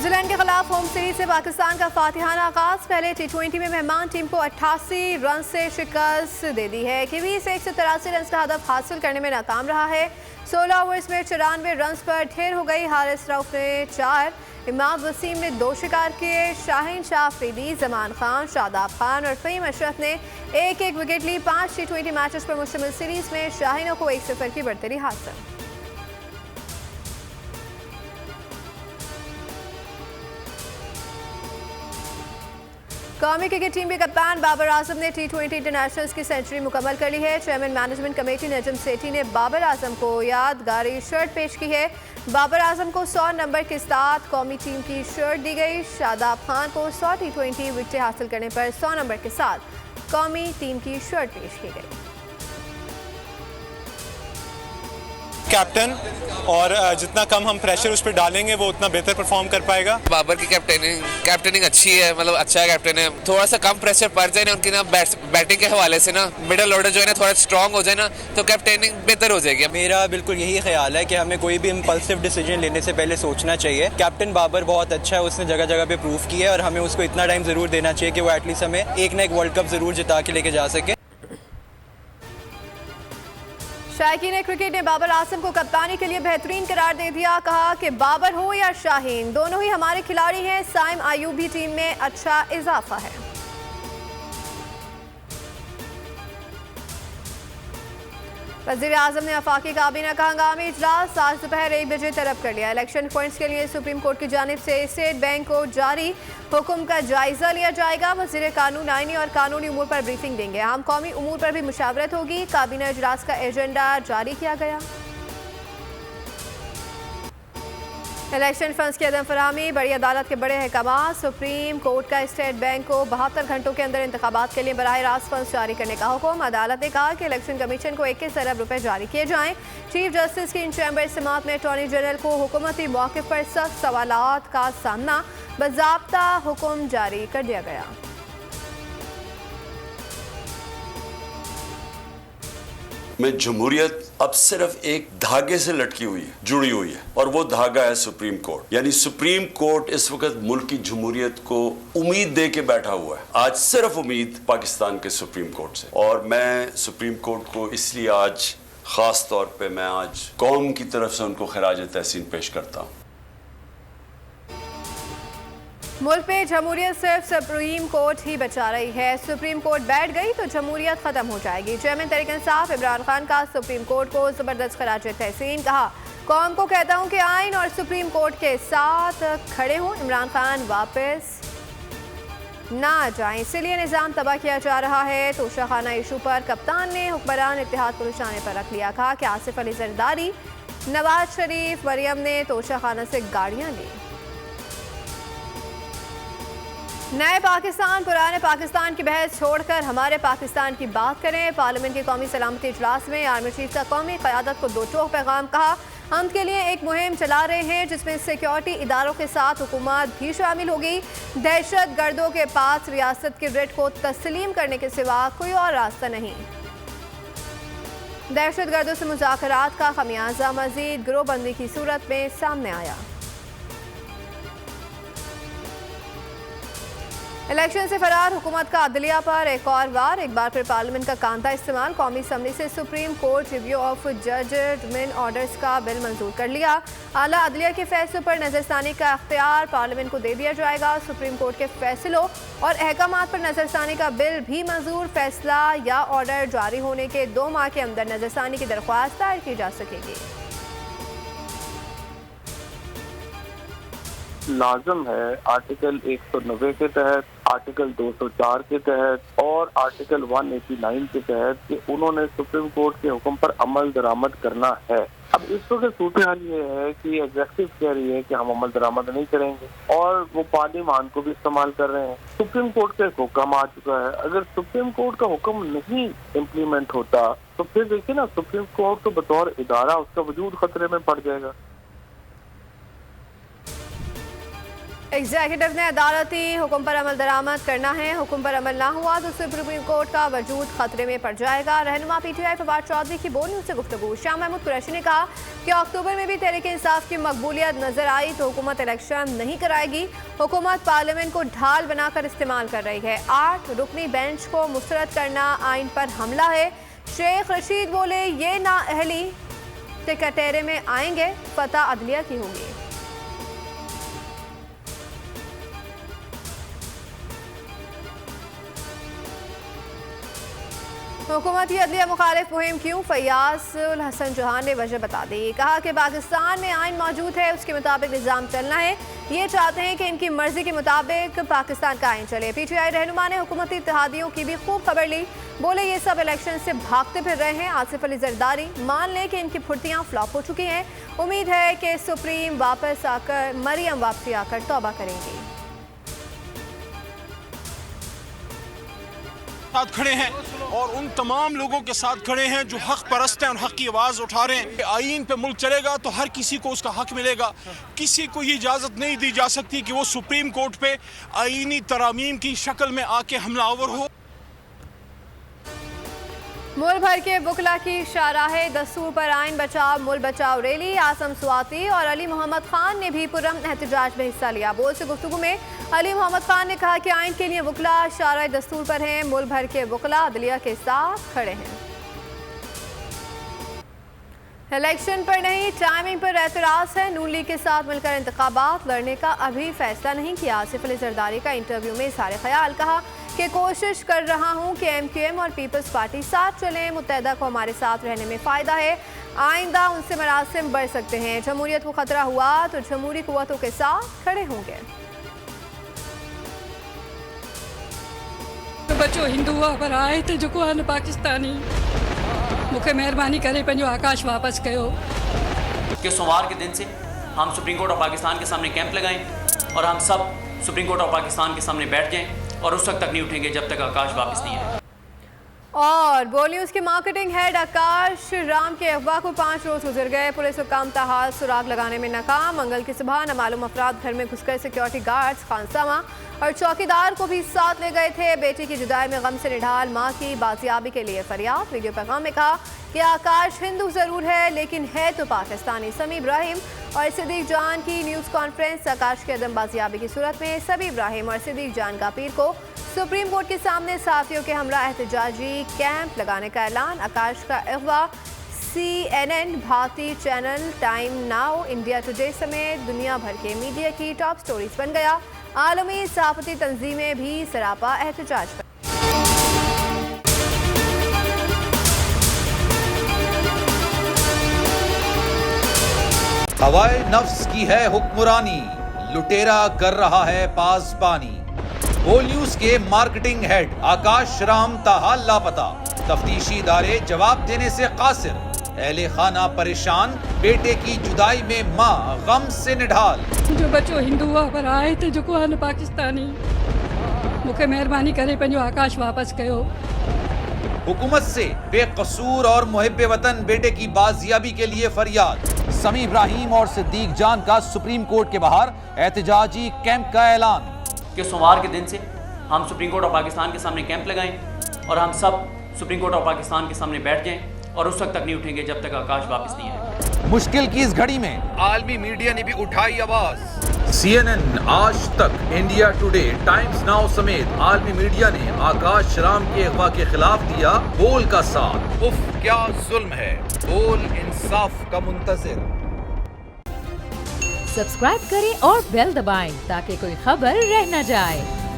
New Zealand के खिलाफ home series से पाकिस्तान का फातिहाना आगाज। पहले टी20 में मेहमान टीम को 88 रन से शिकस्त दे दी है। किवीज 183 रन का हदफ हासिल करने में नाकाम रहा है। 16 ओवर्स में 94 रन पर ढेर हो गई। हारिस रऊफ ने 4, इमाम वसीम ने 2 शिकार किए। शाहीन शाह अफरीदी, जमान खान, शादाब खान और फहीम अशरफ ने एक एक विकेट ली। 5 टी20 मैचेस पर मुश्तमिल सीरीज में शाहीनों को 1-0 की बढ़तरी हासिल। कौमी क्रिकेट टीम के कप्तान बाबर आजम ने टी20 इंटरनेशनल्स की सेंचुरी मुकम्मल कर ली है। Chairman management committee Najam Sethi ने बाबर आजम को यादगारी शर्ट पेश की है। बाबर आजम को 100 नंबर के साथ कौमी टीम की शर्ट दी गई। शादाब खान को 100 टी20 विकेटें हासिल करने पर 100 नंबर के साथ कौमी टीम की शर्ट पेश की गई। कैप्टन और जितना कम हम प्रेशर उस पर डालेंगे वो उतना बेहतर परफॉर्म कर पाएगा। बाबर की कैप्टनिंग अच्छी है, मतलब अच्छा है कैप्टन है। थोड़ा सा कम प्रेशर पड़ जाए ना उनकी ना बैटिंग के हवाले से ना, मिडिल ऑर्डर जो है ना थोड़ा स्ट्रांग हो जाए ना तो कैप्टनिंग बेहतर हो जाएगी। मेरा बिल्कुल यही ख्याल है कि हमें कोई भी इम्पल्सिव डिसीजन लेने से पहले सोचना चाहिए। कैप्टन बाबर बहुत अच्छा है, उसने जगह जगह पे प्रूव किया है और हमें उसको इतना टाइम जरूर देना चाहिए कि वो एटलीस्ट हमें एक ना एक वर्ल्ड कप जरूर जिता के लेके जा सके। शायकीन क्रिकेट ने बाबर आजम को कप्तानी के लिए बेहतरीन करार दे दिया। कहा कि बाबर हो या शाहीन, दोनों ही हमारे खिलाड़ी हैं। साइम आयूब भी टीम में अच्छा इजाफा है। वज़ीर आज़म ने वफाकी काबीना का हंगामी इजलास आज दोपहर 1 बजे तलब कर लिया। इलेक्शन पॉइंट्स के लिए सुप्रीम कोर्ट की जानिब से स्टेट बैंक को जारी हुक्म का जायजा लिया जाएगा। वज़ीर कानून, आईनी और कानूनी उमूर पर ब्रीफिंग देंगे। अहम कौमी उमूर पर भी मुशावरत होगी। काबीना इजलास का एजेंडा जारी किया गया। इलेक्शन फंड्स की अदम फराहमी, बड़ी अदालत के बड़े अहकाम। सुप्रीम कोर्ट का स्टेट बैंक को 72 घंटों के अंदर इंतखाबात के लिए बराह रास्त फंड्स जारी करने का हुक्म। अदालत ने कहा कि इलेक्शन कमीशन को 21 अरब रुपए जारी किए जाएं। चीफ जस्टिस की इन चैम्बर समाअत में अटॉर्नी जनरल को हुकूमती मौक़िफ़ पर सख्त सवालात का सामना, बाज़ाब्ता हुक्म जारी कर दिया गया। में जमहूरियत अब सिर्फ एक धागे से लटकी हुई है, जुड़ी हुई है, और वो धागा है सुप्रीम कोर्ट। यानी सुप्रीम कोर्ट इस वक्त मुल्क की जमहूरियत को उम्मीद दे के बैठा हुआ है। आज सिर्फ उम्मीद पाकिस्तान के सुप्रीम कोर्ट से। और मैं सुप्रीम कोर्ट को इसलिए आज खास तौर पे मैं आज कौम की तरफ से उनको खराज तहसीन पेश करता हूँ। मुल्क में जमहूरियत सिर्फ सुप्रीम कोर्ट ही बचा रही है। सुप्रीम कोर्ट बैठ गई तो जमहूरियत खत्म हो जाएगी। चेयरमैन तहरीक इंसाफ इमरान खान का सुप्रीम कोर्ट को जबरदस्त खराज तहसीन। कहा, कौम को कहता हूं कि आइन और सुप्रीम कोर्ट के साथ खड़े हों। इमरान खान वापस ना जाएं, इसलिए निज़ाम तबाह किया जा रहा है। तोशाखाना इशू पर कप्तान ने हुक्मरान इत्तेहाद को निशाने पर रख लिया। कहा कि आसिफ अली जरदारी, नवाज शरीफ, मरियम ने तोशाखाना से गाड़ियां ली। नए पाकिस्तान पुराने पाकिस्तान की बहस छोड़कर हमारे पाकिस्तान की बात करें। पार्लियामेंट के कौमी सलामती इजलास में आर्मी चीफ का कौमी क़यादत को 2 टोक पैगाम। कहा, हम के लिए एक मुहिम चला रहे हैं जिसमें सिक्योरिटी इदारों के साथ हुकूमत भी शामिल होगी। दहशत गर्दों के पास रियासत के रेट को तस्लीम करने के सिवा कोई और रास्ता नहीं। दहशत गर्दों से मुज़ाकरात का खमियाजा मजीद गिरोहबंदी की सूरत में सामने आया। इलेक्शन से फरार हुकूमत का अदलिया पर एक और वार। एक बार फिर पार्लियामेंट का कांता इस्तेमाल। कौमी असम्बली से supreme court review of judgment orders का बिल मंजूर कर लिया। आला अदलिया के फैसलों पर नजरसानी का अख्तियार पार्लियामेंट को दे दिया जाएगा। सुप्रीम कोर्ट के फैसलों और अहकामात पर नजरसानी का बिल भी मंजूर। फैसला या ऑर्डर जारी होने के 2 माह के अंदर नजरसानी की दरख्वास्त दायर की जा सकेगी। लाजम है आर्टिकल 190 के तहत, आर्टिकल 204 के तहत और आर्टिकल 189 के तहत कि उन्होंने सुप्रीम कोर्ट के हुक्म पर अमल दरामद करना है। अब इस वक्त सूरत हाल ये है कि एग्जेक्टिव कह रही है कि हम अमल दरामद नहीं करेंगे और वो पार्लियामान को भी इस्तेमाल कर रहे हैं। सुप्रीम कोर्ट का एक हुक्म आ चुका है। अगर सुप्रीम कोर्ट का हुक्म नहीं इम्प्लीमेंट होता तो फिर देखिए ना, सुप्रीम कोर्ट तो बतौर इदारा उसका वजूद खतरे में पड़ जाएगा। एग्जीक्यूटिव ने अदालती हुक्म पर अमल दरामद करना है। हुक्म पर अमल ना हुआ तो सुप्रीम कोर्ट का वजूद खतरे में पड़ जाएगा। रहनुमा पीटीआई फवाद चौधरी की बोल न्यूज़ से गुफ्तगू। शाह महमूद कुरैशी ने कहा कि अक्टूबर में भी तहरीक इंसाफ की मकबूलियत नजर आई तो हुकूमत इलेक्शन नहीं कराएगी। हुकूमत पार्लियामेंट को ढाल बनाकर इस्तेमाल कर रही है। 8 रुकनी बेंच को मुस्तरद करना आइन पर हमला है। शेख रशीद बोले ये नाअहली सेक्रेटेरी में आएंगे, फतह अदलिया की होगी। हुकूमती अदलिया मुखालिफ मुहिम क्यों, फैयाज उल हसन चौहान ने वजह बता दी। कहा कि पाकिस्तान में आइन मौजूद है, उसके मुताबिक निज़ाम चलना है। ये चाहते हैं कि इनकी मर्जी के मुताबिक पाकिस्तान का आइन चले। पीटीआई रहनुमा ने हुकूमती इत्तेहादियों की भी खूब खबर ली। बोले ये सब इलेक्शन से भागते फिर रहे हैं। आसिफ अली जरदारी मान लें कि इनकी फुर्तियाँ फ्लॉप हो चुकी हैं। उम्मीद है कि सुप्रीम वापस आकर मरियम वापसी आकर तौबा करेंगी। साथ खड़े हैं और उन तमाम लोगों के साथ खड़े हैं जो हक परस्त हैं और हक की आवाज़ उठा रहे हैं। आइन पे मुल्क चलेगा तो हर किसी को उसका हक मिलेगा। किसी को ये इजाज़त नहीं दी जा सकती कि वो सुप्रीम कोर्ट पे आइनी तरामीम की शक्ल में आके हमलावर हो। मुल्क भर के वकला की शाराह दस्तूर पर आइन बचाओ मुल्क बचाओ रैली। आसम स्वाति और अली मोहम्मद खान ने भी पुरअमन एहतजाज में हिस्सा लिया। बोल से गुफ्तगू में अली मोहम्मद खान ने कहा कि आइन के लिए वकला शाराह दस्तूर पर हैं। मुल्क भर के वकला अदलिया के साथ खड़े हैं। इलेक्शन पर नहीं, टाइमिंग पर एतराज़ है। नून लीग के साथ मिलकर इंतखाबात लड़ने का अभी फैसला नहीं किया। आसिफ अली जरदारी का इंटरव्यू में सारे ख्याल। कहा कि कोशिश कर रहा हूं कि MQM और पीपल्स पार्टी साथ चलें। मुत्तहदा को हमारे साथ रहने में फ़ायदा है। आइंदा उनसे मरासिम बढ़ सकते हैं। जमहूरियत को ख़तरा हुआ तो जमहूरी कुव्वतों के साथ खड़े होंगे। बच्चों हिंदू पर आए थे जो आहिनि पाकिस्तानी, मुझे मेहरबानी करे पंहिंजो आकाश वापस कयो। कि सोमवार के दिन से हम सुप्रीम कोर्ट ऑफ पाकिस्तान के सामने कैंप लगाएं और हम सब सुप्रीम कोर्ट ऑफ पाकिस्तान के सामने बैठ जाएं और उस वक्त तक नहीं उठेंगे जब तक आकाश वापस नहीं आए। और बोल न्यूज़ के मार्केटिंग हेड आकाश राम के अगवा को 5 रोज गुजर गए। पुलिस हुकाम ताहाल सुराग लगाने में नाकाम। मंगल की सुबह नामालूम अफराद घर में घुसकर सिक्योरिटी गार्ड्स, खानसामा और चौकीदार को भी साथ ले गए थे। बेटी की जुदाई में गम से निढाल मां की बाजियाबी के लिए फरियाद। वीडियो पैगाम में कहा कि आकाश हिंदू जरूर है लेकिन है तो पाकिस्तानी। समी इब्राहिम और सिद्दीक जान की न्यूज़ कॉन्फ्रेंस। आकाश के अदम बाजियाबी की सूरत में समी इब्राहिम और सिद्दीक जान का पीर को सुप्रीम कोर्ट के सामने साफियों के हमरा एहतजाजी कैंप लगाने का ऐलान। आकाश का अगवा CNN, भारतीय channel, time now, India today समेत दुनिया भर के मीडिया की टॉप स्टोरीज बन गया। आलमी सहाफती तंजीमें भी सरापा एहतजाज पर। हवाए नफ्स की है हुक्मरानी, लुटेरा कर रहा है पासबानी। बोल न्यूज के मार्केटिंग हेड आकाश राम ताहाल लापता। तफ्तीशी इदारे जवाब देने से कासिर। अहले खाना परेशान, बेटे की जुदाई में मां गम से निढाल। जो बच्चों हिंदू पर आए थे जो आहिनि पाकिस्तानी, मुझे मेहरबानी करे पंहिंजो आकाश वापस कयो। हुकूमत से बेकसूर और मुहिब्बे वतन बेटे की बाजियाबी के लिए फरियाद। समी इब्राहिम और सिद्दीक जान का सुप्रीम कोर्ट के बाहर एहतजाजी कैंप का ऐलान। कि सोमवार के दिन से हम सुप्रीम कोर्ट ऑफ पाकिस्तान के सामने कैंप लगाएं और हम सब सुप्रीम कोर्ट ऑफ पाकिस्तान के सामने बैठ जाएं और उस वक्त तक नहीं उठेंगे जब तक आकाश वापस नहीं आए। मुश्किल की इस घड़ी में आलमी मीडिया ने भी उठाई आवाज। CNN, आज तक, इंडिया टुडे, टाइम्स नाउ समेत आलमी मीडिया ने आकाश राम के अगवा के खिलाफ दिया बोल का साथ। उफ क्या जुल्म है, बोल इंसाफ का मुंतजिर। सब्सक्राइब करें और बेल दबाएं ताकि कोई खबर रह न जाए।